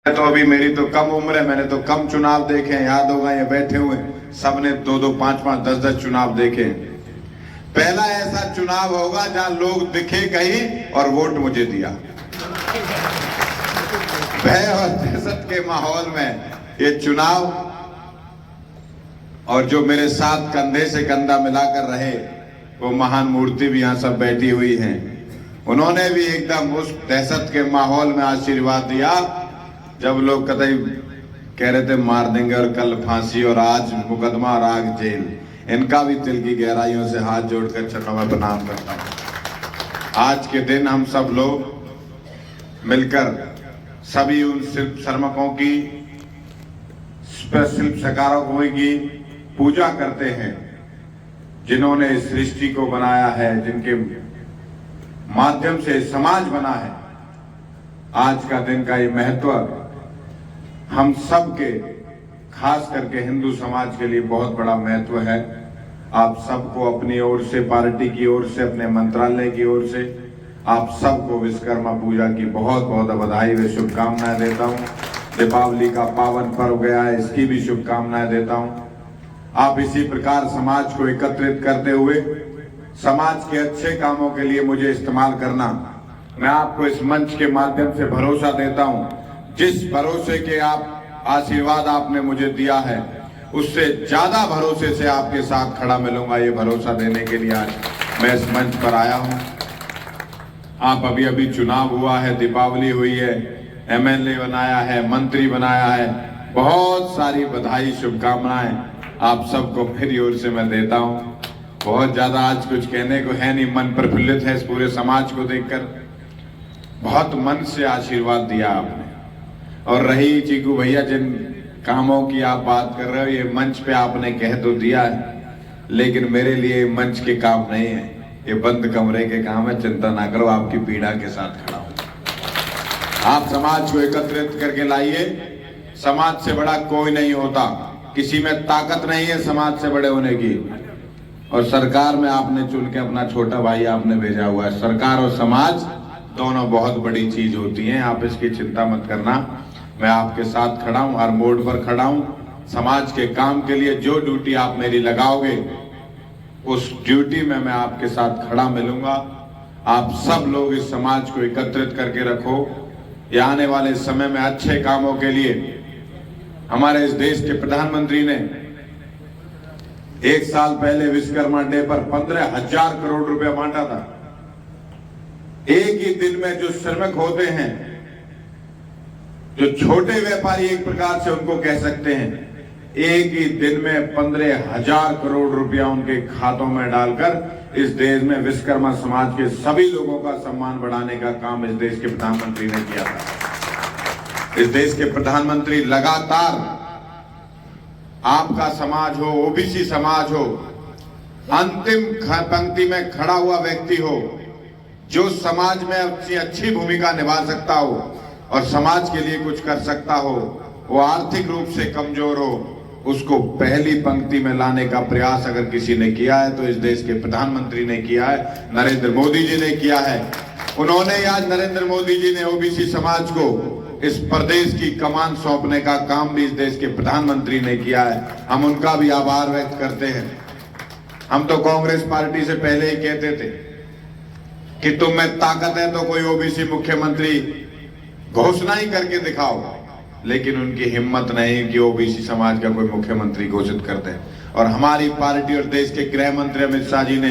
तो अभी मेरी तो कम उम्र है, मैंने तो कम चुनाव देखे हैं। याद होगा ये बैठे हुए सबने 2-2, 5-5, 10-10 चुनाव देखे। पहला ऐसा चुनाव होगा जहां लोग दिखे कहीं और वोट मुझे दिया। भय और दहशत के माहौल में ये चुनाव, और जो मेरे साथ कंधे से कंधा मिलाकर रहे वो महान मूर्ति भी यहाँ सब बैठी हुई हैं। उन्होंने भी एकदम उस दहशत के माहौल में आशीर्वाद दिया जब लोग कतई कह रहे थे मार देंगे और कल फांसी और आज मुकदमा और आग जेल। इनका भी दिल की गहराइयों से हाथ जोड़कर चरणों में प्रणाम करता हूं। आज के दिन हम सब लोग मिलकर सभी उन शिल्प श्रमिकों की, शिल्प सकारों की पूजा करते हैं जिन्होंने इस सृष्टि को बनाया है, जिनके माध्यम से समाज बना है। आज का दिन का ये महत्व हम सब के, खास करके हिंदू समाज के लिए बहुत बड़ा महत्व है। आप सबको अपनी ओर से, पार्टी की ओर से, अपने मंत्रालय की ओर से आप सबको विश्वकर्मा पूजा की बहुत बहुत बधाई व शुभकामनाएं देता हूं। दीपावली का पावन पर्व गया है, इसकी भी शुभकामनाएं देता हूं। आप इसी प्रकार समाज को एकत्रित करते हुए समाज के अच्छे कामों के लिए मुझे इस्तेमाल करना। मैं आपको इस मंच के माध्यम से भरोसा देता हूं, जिस भरोसे के आप आशीर्वाद आपने मुझे दिया है उससे ज्यादा भरोसे से आपके साथ खड़ा मिलूंगा। ये भरोसा देने के लिए आज मैं इस मंच पर आया हूं। आप अभी चुनाव हुआ है, दीपावली हुई है, एमएलए बनाया है, मंत्री बनाया है, बहुत सारी बधाई शुभकामनाएं आप सबको मेरी ओर से मैं देता हूं। बहुत ज्यादा आज कुछ कहने को है नहीं, मन प्रफुल्लित है इस पूरे समाज को देखकर। बहुत मन से आशीर्वाद दिया आपने। और रही चीकू भैया जिन कामों की आप बात कर रहे हो, ये मंच पे आपने कह तो दिया है, लेकिन मेरे लिए मंच के काम नहीं है, ये बंद कमरे के काम है। चिंता ना करो, आपकी पीड़ा के साथ खड़ा हूं। आप समाज को एकत्रित करके लाइए। समाज से बड़ा कोई नहीं होता, किसी में ताकत नहीं है समाज से बड़े होने की। और सरकार में आपने चुन के अपना छोटा भाई आपने भेजा हुआ है। सरकार और समाज दोनों बहुत बड़ी चीज होती हैं, आप इसकी चिंता मत करना। मैं आपके साथ खड़ा हूं, हर मोड़ पर खड़ा हूं। समाज के काम के लिए जो ड्यूटी आप मेरी लगाओगे उस ड्यूटी में मैं आपके साथ खड़ा मिलूंगा। आप सब लोग इस समाज को एकत्रित करके रखो। ये आने वाले समय में अच्छे कामों के लिए हमारे इस देश के प्रधानमंत्री ने 1 साल पहले विश्वकर्मा डे पर 15,000 करोड़ रुपया बांटा था। एक ही दिन में जो श्रमिक होते हैं, जो छोटे व्यापारी एक प्रकार से उनको कह सकते हैं, एक ही दिन में 15,000 करोड़ रुपया उनके खातों में डालकर इस देश में विश्वकर्मा समाज के सभी लोगों का सम्मान बढ़ाने का काम इस देश के प्रधानमंत्री ने किया था। इस देश के प्रधानमंत्री लगातार, आपका समाज हो, ओबीसी समाज हो, अंतिम पंक्ति में खड़ा हुआ व्यक्ति हो, जो समाज में अपनी अच्छी भूमिका निभा सकता हो और समाज के लिए कुछ कर सकता हो, वो आर्थिक रूप से कमजोर हो, उसको पहली पंक्ति में लाने का प्रयास अगर किसी ने किया है तो इस देश के प्रधानमंत्री ने किया है, नरेंद्र मोदी जी ने किया है। उन्होंने आज, नरेंद्र मोदी जी ने ओबीसी समाज को इस प्रदेश की कमान सौंपने का काम भी इस देश के प्रधानमंत्री ने किया है। हम उनका भी आभार व्यक्त करते हैं। हम तो कांग्रेस पार्टी से पहले ही कहते थे कि तुम में ताकत है तो कोई ओबीसी मुख्यमंत्री घोषणा ही करके दिखाओ, लेकिन उनकी हिम्मत नहीं कि ओबीसी समाज का कोई मुख्यमंत्री घोषित करते हैं। और हमारी पार्टी और देश के गृह मंत्री अमित शाह जी ने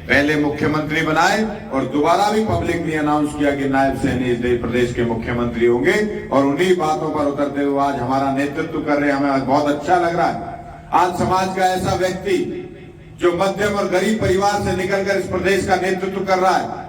पहले मुख्यमंत्री बनाए और दोबारा भी पब्लिकली अनाउंस किया कि नायब सैनी इस प्रदेश के मुख्यमंत्री होंगे। और उन्हीं बातों पर उतरते हुए आज हमारा नेतृत्व कर रहे हैं, हमें बहुत अच्छा लग रहा है। आज समाज का ऐसा व्यक्ति जो मध्यम और गरीब परिवार से निकलकर इस प्रदेश का नेतृत्व कर रहा है,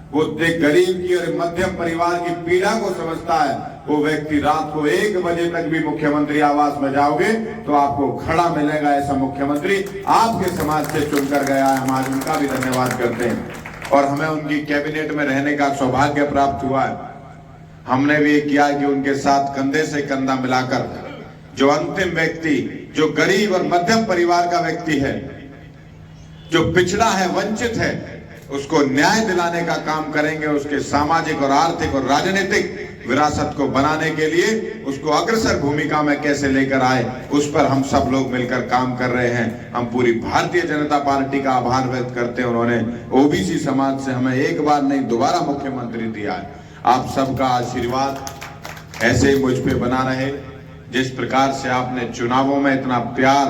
वो गरीब की और मध्यम परिवार की पीड़ा को समझता है। वो व्यक्ति रात को 1 बजे तक भी मुख्यमंत्री आवास में जाओगे तो आपको खड़ा मिलेगा। ऐसा मुख्यमंत्री आपके समाज से चुनकर गया है। हम आज उनका भी धन्यवाद करते हैं और हमें उनकी कैबिनेट में रहने का सौभाग्य प्राप्त हुआ है। हमने भी किया कि उनके साथ कंधे से कंधा मिलाकर जो अंतिम व्यक्ति, जो गरीब और मध्यम परिवार का व्यक्ति है, जो पिछड़ा है, वंचित है, उसको न्याय दिलाने का काम करेंगे। उसके सामाजिक और आर्थिक और राजनीतिक विरासत को बनाने के लिए उसको अग्रसर भूमिका में कैसे लेकर आए, उस पर हम सब लोग मिलकर काम कर रहे हैं। हम पूरी भारतीय जनता पार्टी का आभार व्यक्त करते हैं। उन्होंने ओबीसी समाज से हमें एक बार नहीं दोबारा मुख्यमंत्री दिया है। आप सबका आशीर्वाद ऐसे ही मुझ पे बना रहे। जिस प्रकार से आपने चुनावों में इतना प्यार,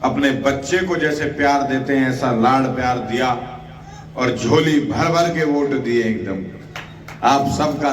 अपने बच्चे को जैसे प्यार देते हैं ऐसा लाड़ प्यार दिया और झोली भर भर के वोट दिए। एकदम आप सबका